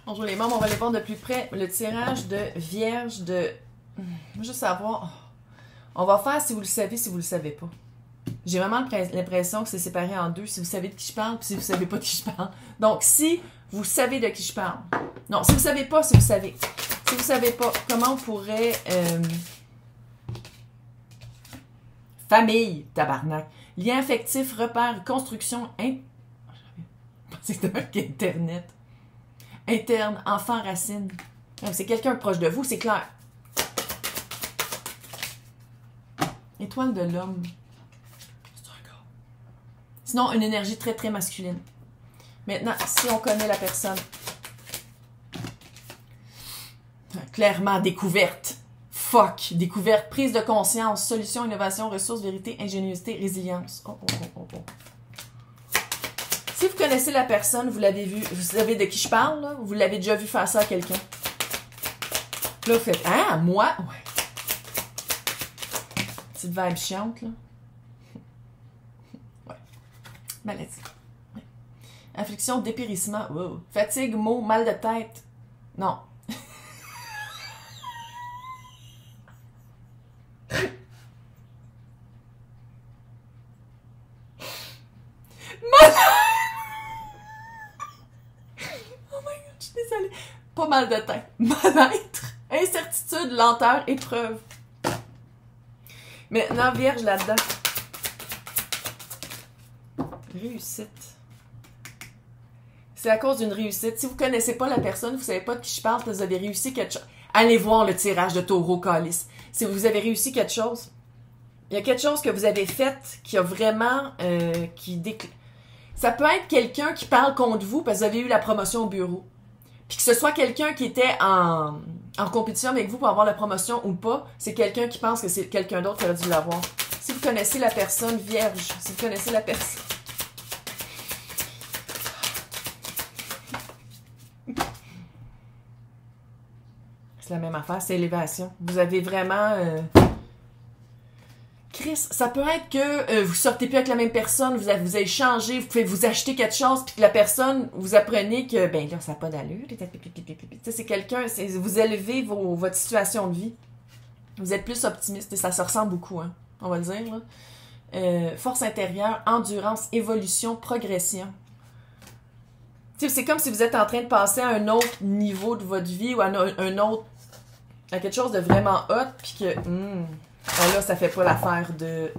Bonjour les mômes, on va aller voir de plus près le tirage de Vierge de... Juste savoir... On va faire si vous le savez, si vous le savez pas. J'ai vraiment l'impression que c'est séparé en deux, si vous savez de qui je parle, puis si vous savez pas de qui je parle. Donc, si vous savez de qui je parle. Non, si vous savez pas, si vous savez. Si vous savez pas, comment on pourrait... Famille, tabarnak. Lien affectif, repère, construction... C'est Internet. Interne, enfant, racine. C'est quelqu'un proche de vous, c'est clair. Étoile de l'homme. Sinon, une énergie très, très masculine. Maintenant, si on connaît la personne. Clairement, découverte. Fuck. Découverte, prise de conscience, solution, innovation, ressources, vérité, ingéniosité, résilience. Oh, oh, oh, oh, oh. Si vous connaissez la personne, vous l'avez vu, vous savez de qui je parle, là, vous l'avez déjà vu faire ça à quelqu'un. Là, vous faites, ah, moi? Ouais. Petite vibe chiante, là. Ouais. Maladie. Ouais. Affliction, dépérissement. Wow. Fatigue, maux, mal de tête. Non. Désolée. Pas mal de tête. Mal-être, incertitude, lenteur, épreuve. Maintenant, Vierge là-dedans. Réussite. C'est à cause d'une réussite. Si vous ne connaissez pas la personne, vous ne savez pas de qui je parle, vous avez réussi quelque chose. Allez voir le tirage de Taureau Calice. Si vous avez réussi quelque chose, il y a quelque chose que vous avez fait qui a vraiment... Ça peut être quelqu'un qui parle contre vous parce que vous avez eu la promotion au bureau. Puis que ce soit quelqu'un qui était en compétition avec vous pour avoir la promotion ou pas, c'est quelqu'un qui pense que c'est quelqu'un d'autre qui aurait dû l'avoir. Si vous connaissez la personne vierge, si vous connaissez la personne... C'est la même affaire, c'est élévation. Vous avez vraiment... Chris, ça peut être que vous sortez plus avec la même personne, vous avez changé, vous pouvez vous acheter quelque chose, puis que la personne, vous apprenez que, ben là, ça n'a pas d'allure. C'est quelqu'un, vous élevez votre situation de vie. Vous êtes plus optimiste, et ça se ressemble beaucoup, hein, on va le dire, là. Force intérieure, endurance, évolution, progression. C'est comme si vous êtes en train de passer à un autre niveau de votre vie, ou à un autre, à quelque chose de vraiment hot, puis que... Ben là, ça fait pas l'affaire de...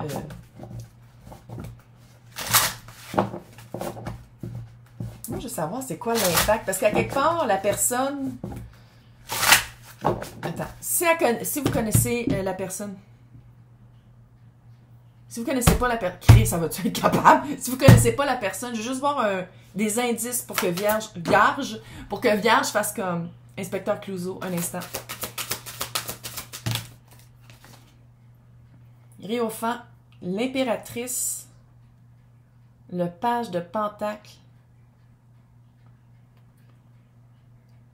Moi, je veux savoir c'est quoi l'impact. Parce qu'à quelque part, la personne... Attends. Si vous connaissez la personne... Si vous connaissez pas la personne... Ça va-tu être capable? Si vous connaissez pas la personne, je veux juste voir des indices pour que Vierge fasse comme Inspecteur Clouseau un instant. Hiérophant, l'impératrice, le page de Pentacle.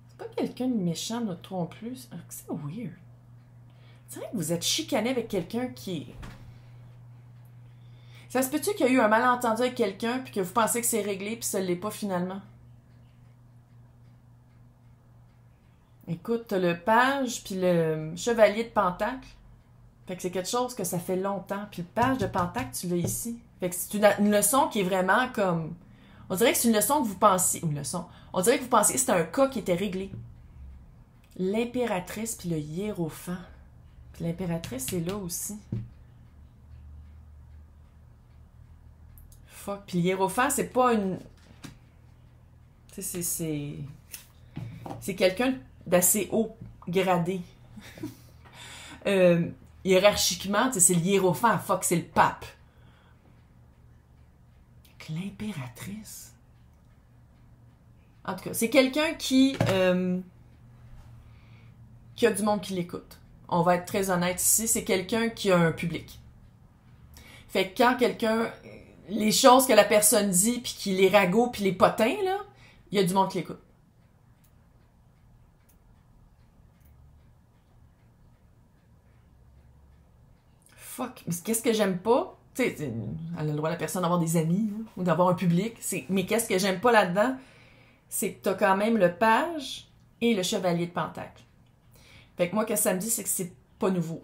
C'est pas quelqu'un de méchant, notre trop en plus. C'est weird. C'est vrai que vous êtes chicané avec quelqu'un qui... Ça se peut-tu qu'il y a eu un malentendu avec quelqu'un puis que vous pensez que c'est réglé puis ça l'est pas finalement? Écoute, t'as le page puis le chevalier de Pentacle. Fait que c'est quelque chose que ça fait longtemps. Puis le page de Pentacle, tu l'as ici. Fait que c'est une leçon qui est vraiment comme... On dirait que c'est une leçon que vous pensiez... Une leçon. On dirait que vous pensiez que c'était un cas qui était réglé. L'impératrice puis le hiérophant. Puis l'impératrice est là aussi. Fuck. Puis le hiérophant, c'est pas une... Tu sais, c'est quelqu'un d'assez haut gradé. Hiérarchiquement, c'est le hiérophant, fuck, c'est le pape. L'impératrice. En tout cas, c'est quelqu'un qui a du monde qui l'écoute. On va être très honnête ici, c'est quelqu'un qui a un public. Fait que quand quelqu'un... Les choses que la personne dit, puis qui les ragots, puis les potins, là, il y a du monde qui l'écoute. Fuck, mais qu'est-ce que j'aime pas? Tu sais, elle a le droit, la personne, d'avoir des amis, là, ou d'avoir un public. Mais qu'est-ce que j'aime pas là-dedans? c'est que tu as quand même le page et le chevalier de Pentacle. Fait que moi, qu'est-ce que ça me dit, c'est que c'est pas nouveau.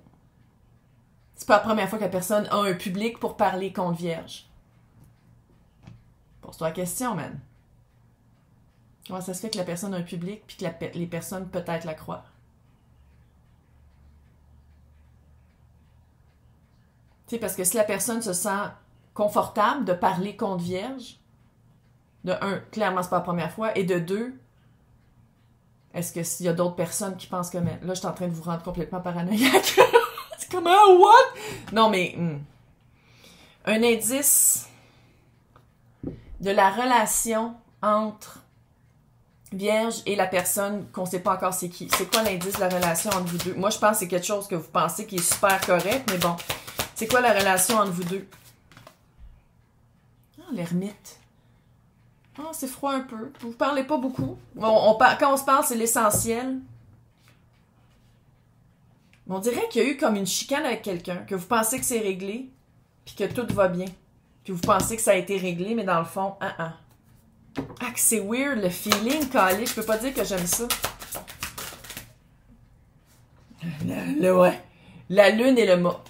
C'est pas la première fois que la personne a un public pour parler contre Vierge. Pose-toi la question, man. Comment ça se fait que la personne a un public puis que les personnes peut-être la croient? Tu sais, parce que si la personne se sent confortable de parler contre Vierge, de un, clairement, c'est pas la première fois, et de deux, est-ce que s'il y a d'autres personnes qui pensent que... Là, je suis en train de vous rendre complètement paranoïaque. C'est comme, ah, what? Non, mais... Un indice de la relation entre Vierge et la personne qu'on sait pas encore c'est qui. C'est quoi l'indice de la relation entre vous deux? Moi, je pense que c'est quelque chose que vous pensez qui est super correct, mais bon. C'est quoi la relation entre vous deux? Ah, l'ermite. Ah, c'est froid un peu. Vous parlez pas beaucoup. Quand on se parle, c'est l'essentiel. On dirait qu'il y a eu comme une chicane avec quelqu'un, que vous pensez que c'est réglé, puis que tout va bien. Puis vous pensez que ça a été réglé, mais dans le fond, Ah, que c'est weird, le feeling, calé. Je peux pas dire que j'aime ça. Ouais. La lune et le mât.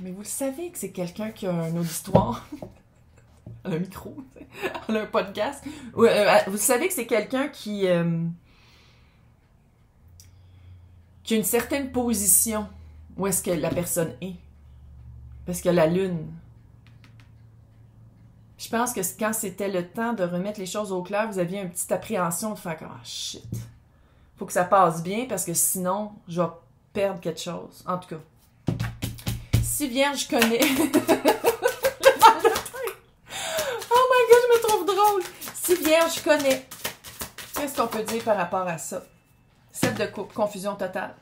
Mais vous le savez que c'est quelqu'un qui a un auditoire. Un micro, un podcast. Vous savez que c'est quelqu'un qui a une certaine position où est-ce que la personne est. Parce que la lune. Je pense que quand c'était le temps de remettre les choses au clair, vous aviez une petite appréhension de faire comme « Ah, shit! Faut que ça passe bien parce que sinon, je vais perdre quelque chose. » En tout cas. Si Vierge connaît... Oh my god, je me trouve drôle! Si Vierge connaît, qu'est-ce qu'on peut dire par rapport à ça? 7 de coupe, confusion totale.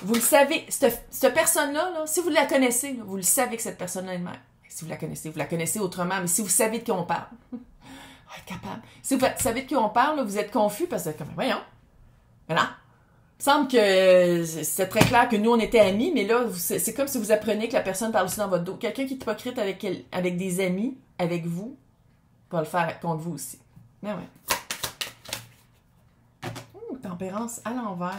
Vous le savez, cette personne-là, là, si vous la connaissez, là, vous le savez que cette personne-là est de même. Si vous la connaissez autrement, mais si vous savez de qui on parle, capable. Si vous savez de qui on parle, là, vous êtes confus parce que, comme, voyons, mais non. Il me semble que c'est très clair que nous, on était amis, mais là, c'est comme si vous appreniez que la personne parle aussi dans votre dos. Quelqu'un qui est hypocrite avec des amis, avec vous, va le faire contre vous aussi. Mais ouais. Tempérance à l'envers.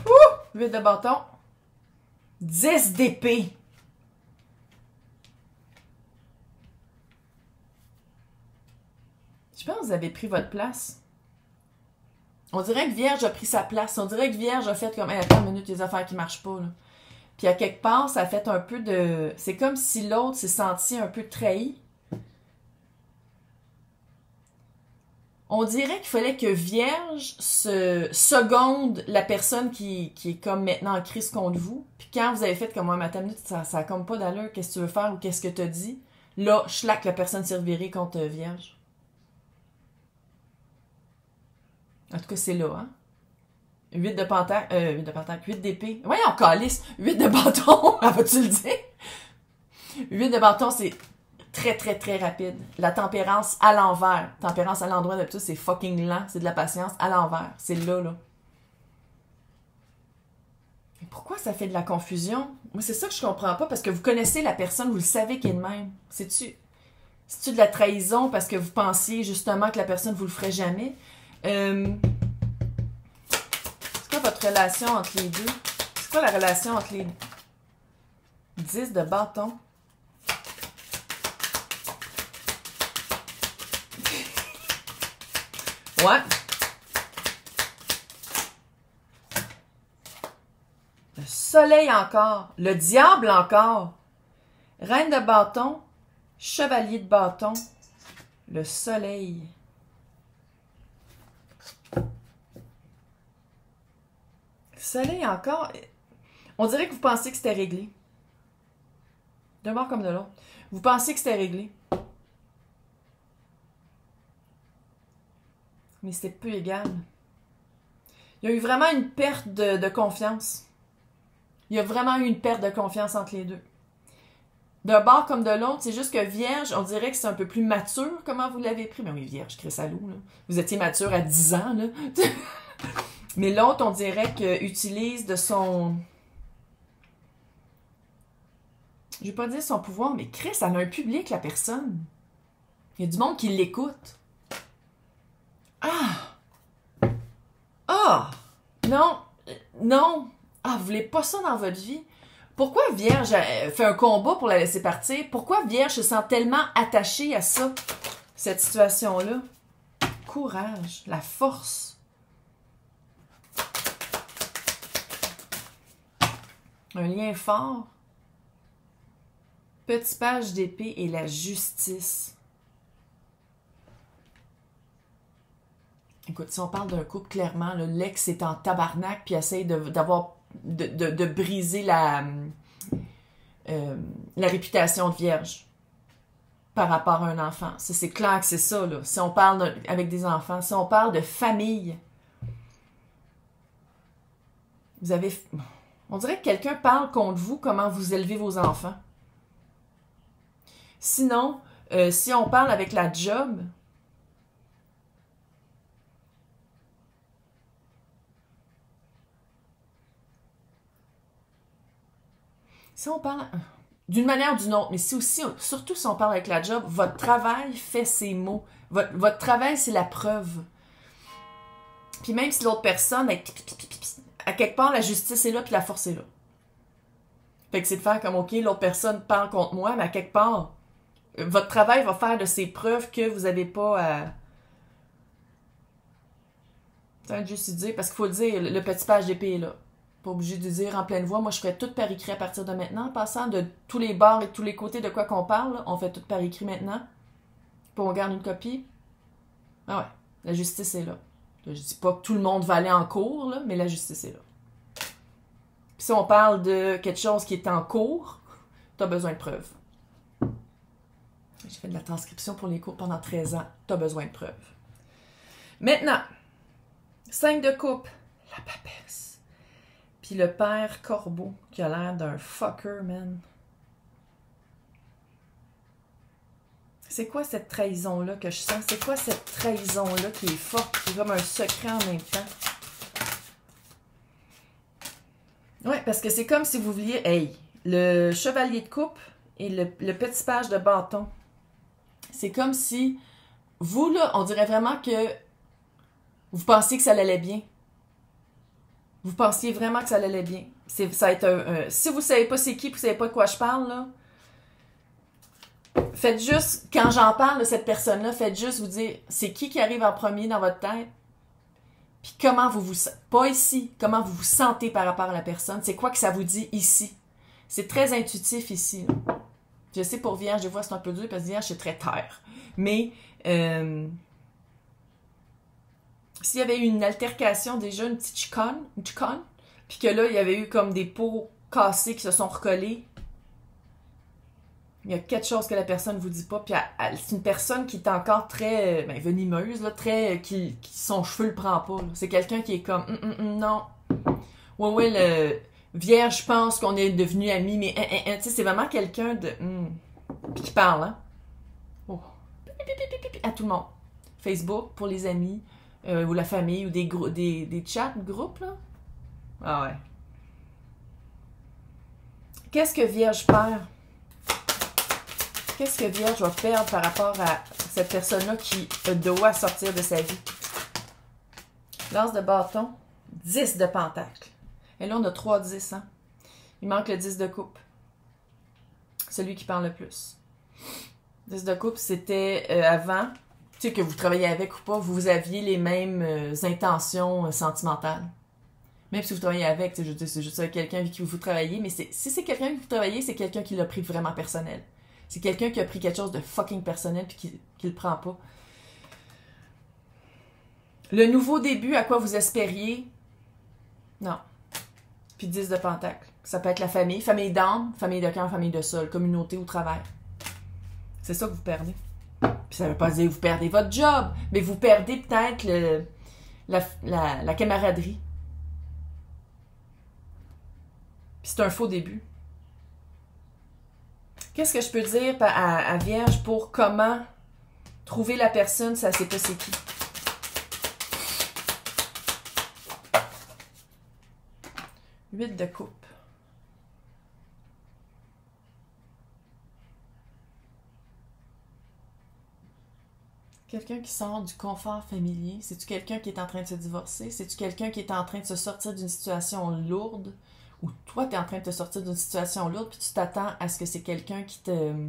Ouh! 8 de bâton. 10 d'épée. Je pense que vous avez pris votre place. On dirait que Vierge a pris sa place. On dirait que Vierge a fait comme, hey, attends une minute, les affaires qui marchent pas, là. Puis à quelque part, ça a fait un peu de... C'est comme si l'autre s'est senti un peu trahi. On dirait qu'il fallait que Vierge se seconde la personne qui est comme maintenant en crise contre vous. Puis quand vous avez fait comme, moi, attends une minute, ça a comme pas d'allure, qu'est-ce que tu veux faire ou qu'est-ce que t'as dit? Là, schlac, la personne s'est revirée contre Vierge. En tout cas, c'est là, hein? 8 de pentacle, 8 d'épée. Voyons, calice! 8 de bâton, vas-tu le dire? 8 de bâton, c'est très, très, très rapide. La tempérance à l'envers. Tempérance à l'endroit de tout, c'est fucking lent. C'est de la patience à l'envers. C'est là, là. Mais pourquoi ça fait de la confusion? Moi, c'est ça que je comprends pas, parce que vous connaissez la personne, vous le savez qu'elle est de même. C'est-tu de la trahison parce que vous pensiez justement que la personne vous le ferait jamais? C'est quoi votre relation entre les deux? C'est quoi la relation entre les 10 de bâton? Ouais. Le soleil encore. Le diable encore. Reine de bâton. Chevalier de bâton. Le soleil. Soleil encore. On dirait que vous pensez que c'était réglé. D'un bord comme de l'autre. Vous pensez que c'était réglé. Mais c'était peu égal. Il y a eu vraiment une perte de confiance. Il y a vraiment eu une perte de confiance entre les deux. D'un bord comme de l'autre, c'est juste que Vierge, on dirait que c'est un peu plus mature. Comment vous l'avez pris? Mais oui, Vierge, Chris Allou, là. Vous étiez mature à 10 ans, là. Mais l'autre, on dirait qu'il utilise de son... Je vais pas dire son pouvoir, mais Chris, elle a un public, la personne. Il y a du monde qui l'écoute. Ah! Ah! Non! Non! Ah, vous voulez pas ça dans votre vie? Pourquoi Vierge fait un combat pour la laisser partir? Pourquoi Vierge se sent tellement attachée à ça, cette situation-là? Courage, la force. Un lien fort. Petit page d'épée et la justice. Écoute, si on parle d'un couple, clairement, l'ex est en tabarnak puis essaye de briser la réputation de Vierge par rapport à un enfant. C'est clair que c'est ça, là. Si on parle avec des enfants, si on parle de famille, vous avez... On dirait que quelqu'un parle contre vous, comment vous élevez vos enfants. Sinon, si on parle avec la job, si on parle d'une manière ou d'une autre, mais si aussi, surtout si on parle avec la job, votre travail fait ses mots. Votre travail, c'est la preuve. Puis même si l'autre personne, à quelque part, la justice est là, puis la force est là. Fait que c'est de faire comme, OK, l'autre personne parle contre moi, mais à quelque part, votre travail va faire de ces preuves que vous n'avez pas à... C'est juste y dire, parce qu'il faut le dire, le petit page d'épée est là. Pas obligé de dire en pleine voix, moi je ferais tout par écrit à partir de maintenant, en passant de tous les bords et de tous les côtés de quoi qu'on parle, là, on fait tout par écrit maintenant, puis on garde une copie. Ah ouais, la justice est là. Je dis pas que tout le monde va aller en cours, là, mais la justice est là. Puis si on parle de quelque chose qui est en cours, t'as besoin de preuves. J'ai fait de la transcription pour les cours pendant 13 ans, t'as besoin de preuves. Maintenant, 5 de coupe, la papesse. Puis le père Corbeau, qui a l'air d'un fucker, man. C'est quoi cette trahison-là que je sens? C'est quoi cette trahison-là qui est forte, qui est comme un secret en même temps? Ouais, parce que c'est comme si vous vouliez... Hey, le chevalier de coupe et le petit page de bâton. C'est comme si... Vous, là, on dirait vraiment que vous pensiez que ça allait bien. Vous pensiez vraiment que ça allait bien. Ça va être si vous savez pas c'est qui, puis vous savez pas de quoi je parle, là, faites juste, quand j'en parle de cette personne-là, faites juste vous dire, c'est qui arrive en premier dans votre tête, puis comment pas ici, comment vous vous sentez par rapport à la personne, c'est quoi que ça vous dit ici. C'est très intuitif ici. Là. Je sais pour Vierge, des fois c'est un peu dur, parce que Vierge, c'est très terre. Mais, s'il y avait eu une altercation déjà, une petite chicane, puis que là, il y avait eu comme des pots cassés qui se sont recollés, il y a quelque chose que la personne ne vous dit pas, puis c'est une personne qui est encore très venimeuse, là, très qui son cheveu le prend pas. C'est quelqu'un qui est comme non. Ouais, le Vierge, je pense qu'on est devenus amis, mais tu sais, c'est vraiment quelqu'un de puis qui parle, hein. Oh. À tout le monde. Facebook pour les amis. Ou la famille, ou des chats, groupes, là. Ah ouais. Qu'est-ce que Vierge perd? Qu'est-ce que Vierge va perdre par rapport à cette personne-là qui doit sortir de sa vie? L'as de bâton, 10 de pentacle. Et là, on a 3 10, hein? Il manque le 10 de coupe. Celui qui parle le plus. 10 de coupe, c'était avant... Tu sais, que vous travaillez avec ou pas, vous aviez les mêmes intentions sentimentales. Même si vous travaillez avec, je veux dire, c'est juste avec quelqu'un avec qui vous travaillez, mais si c'est quelqu'un avec qui vous travaillez, c'est quelqu'un qui l'a pris vraiment personnel. C'est quelqu'un qui a pris quelque chose de fucking personnel puis qui le prend pas. Le nouveau début, à quoi vous espériez? Non. Puis 10 de pentacle. Ça peut être la famille d'âme, famille de cœur, famille de sol, communauté ou travail. C'est ça que vous perdez. Puis ça veut pas dire que vous perdez votre job, mais vous perdez peut-être la camaraderie. Puis c'est un faux début. Qu'est-ce que je peux dire à Vierge pour comment trouver la personne, ça sait pas c'est qui. 8 de coupe. Quelqu'un qui sort du confort familier. C'est-tu quelqu'un qui est en train de se divorcer? C'est-tu quelqu'un qui est en train de se sortir d'une situation lourde? Ou toi, tu es en train de te sortir d'une situation lourde, puis tu t'attends à ce que c'est quelqu'un qui te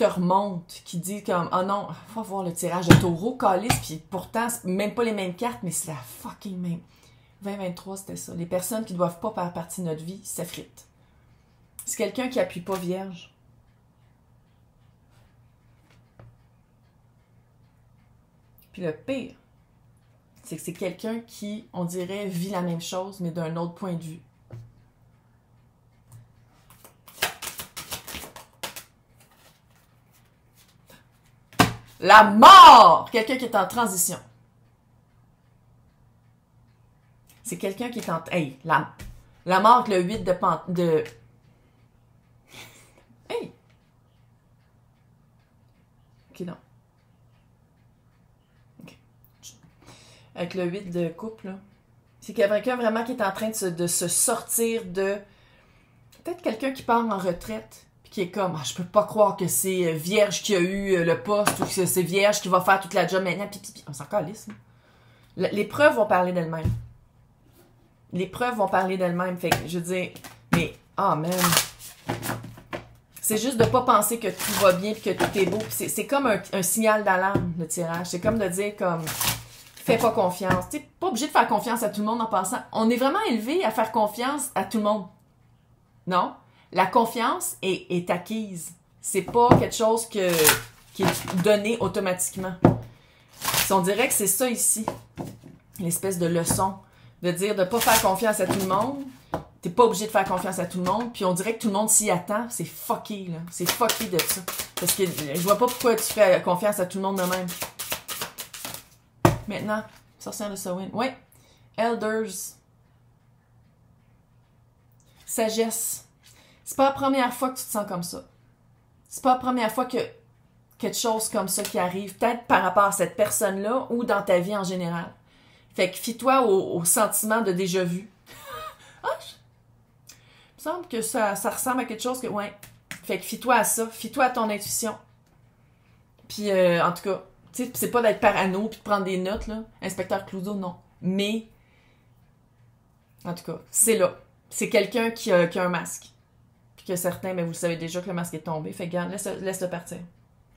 remonte, qui dit comme, oh non, faut voir le tirage de taureau, calice, puis pourtant, c'est même pas les mêmes cartes, mais c'est la fucking même. 2023, c'était ça. Les personnes qui ne doivent pas faire partie de notre vie s'effritent. C'est quelqu'un qui appuie pas Vierge. Puis le pire, c'est que c'est quelqu'un qui, on dirait, vit la même chose, mais d'un autre point de vue. La mort! Quelqu'un qui est en transition. C'est quelqu'un qui est en... Hey, la mort avec le 8 de... Hey! Ok, non. Ok. Avec le 8 de couple, là. C'est quelqu'un vraiment qui est en train de se sortir de... Peut-être quelqu'un qui part en retraite, puis qui est comme, je peux pas croire que c'est Vierge qui a eu le poste, ou que c'est Vierge qui va faire toute la job maintenant, puis on s'en calisse. Les preuves vont parler d'elles-mêmes. Les preuves vont parler d'elles-mêmes. Fait que, je veux dire, mais, man. C'est juste de pas penser que tout va bien, puis que tout est beau. C'est comme un signal d'alarme, le tirage. C'est comme de dire, comme, fais pas confiance. Tu n'es pas obligé de faire confiance à tout le monde en passant. On est vraiment élevé à faire confiance à tout le monde. Non? La confiance est acquise. C'est pas quelque chose qui est donné automatiquement. On dirait que c'est ça ici. L'espèce de leçon. De dire de ne pas faire confiance à tout le monde. T'es pas obligé de faire confiance à tout le monde. Puis on dirait que tout le monde s'y attend. C'est fucké, là. C'est fucké de ça. Parce que je vois pas pourquoi tu fais confiance à tout le monde de même. Maintenant, sorcière de Samhain. Ouais. Elders. Sagesse. C'est pas la première fois que tu te sens comme ça. C'est pas la première fois que quelque chose comme ça qui arrive. Peut-être par rapport à cette personne-là ou dans ta vie en général. Fait que fie-toi au sentiment de déjà-vu. Il me semble que ça ressemble à quelque chose que... Ouais. Fait que fie-toi à ça. Fie-toi à ton intuition. Puis, en tout cas, tu sais, c'est pas d'être parano puis de prendre des notes, là. Inspecteur Clouseau, non. Mais, en tout cas, c'est là. C'est quelqu'un qui a un masque. Puis que certains, mais vous le savez déjà que le masque est tombé. Fait que, regarde, laisse-le partir.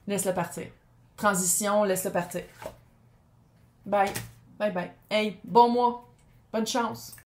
Laisse-le partir. Transition, laisse-le partir. Bye. Bye bye. Hey, bon mois. Bonne chance.